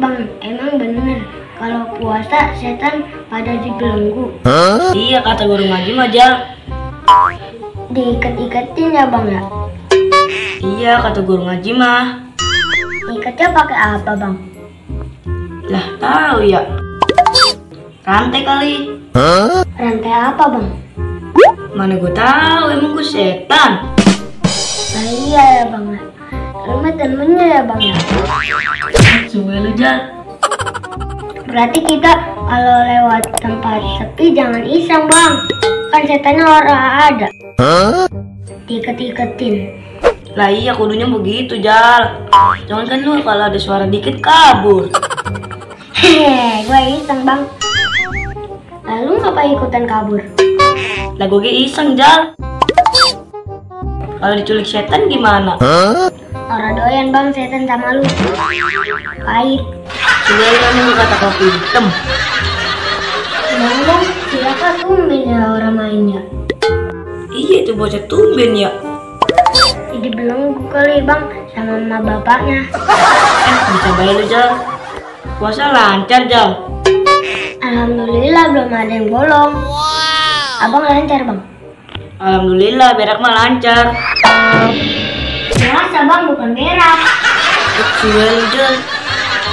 Bang, emang bener kalau puasa setan pada dibelenggu? Iya, kata guru ngaji mah, Jal. Diikat-ikatin ya bang ya? Iya, kata guru ngaji mah. Ikatnya pakai apa bang? Lah, tahu ya. Rantai kali. Rantai apa bang? Mana gue tahu, emang gue setan. Nah iya ya bang ya. Lu temennya ya bang ya? Coba lu, Jal. Berarti kita kalau lewat tempat sepi jangan iseng bang. Kan setannya orang ada. Diikat-ikatin. Lah iya, kudunya begitu, Jal. Jangan kan lu kalau ada suara dikit kabur. Hehe, gue iseng bang. Lalu ngapa ikutan kabur? Lah gue iseng, Jal. Kalau diculik setan gimana? Orang doyan bang setan sama lu. Pahit. Sebenarnya gue kata kopi hitam. Bang, siapa tumben ya orang mainnya? Iya, itu bocah tumben ya. Jadi belenggu kali bang sama mama bapaknya. Dicobain lu, Jal. Puasa lancar, Jal. Alhamdulillah belum ada yang bolong. Abang lancar bang? Alhamdulillah, berak mah lancar. Biasa bang, bukan berak. Coba lu, Jal.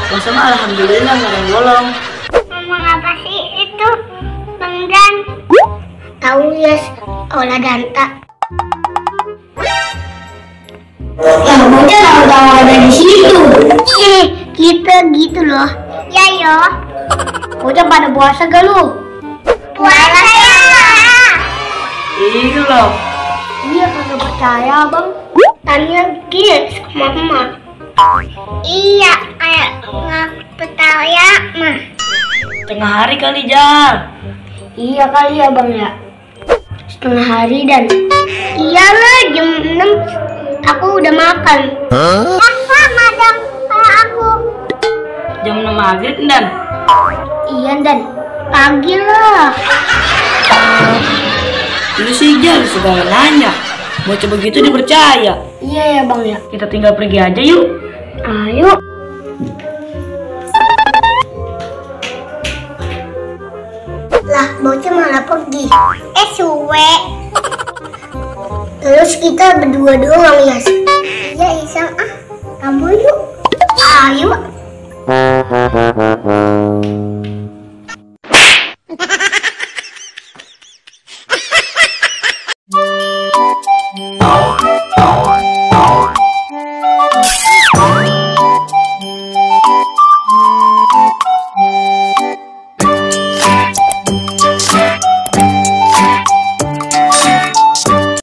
Puasa mah alhamdulillah nggak ada yang bolong. Ngomong apa sih itu Bang Dan? Tahu ya, olah danta. Lah, bocah tahu-tahu ada di situ. Kita gitu loh. Ya yo. Bocah pada puasa gak lu? Puasa ya. Iya loh. Iya kagak percaya bang. Tanya gitu sama mama. Iya, kayak nggak percaya mah. Tengah hari kali, Jal. Iya kali ya bang ya. Setengah hari dan iyalah jam 6 aku udah makan. Sama dong kayak aku. Jam 6 maghrib, Dan. Iya dan pagi lah. Lu sih, Jal, segala nanya. Mau coba gitu dipercaya. Iya ya bang ya. Kita tinggal pergi aja yuk. Ayo. Lah bocah malah pergi. Suwe. Terus kita berdua doang ya. Iya iseng ah. Kamu yuk. Ayo.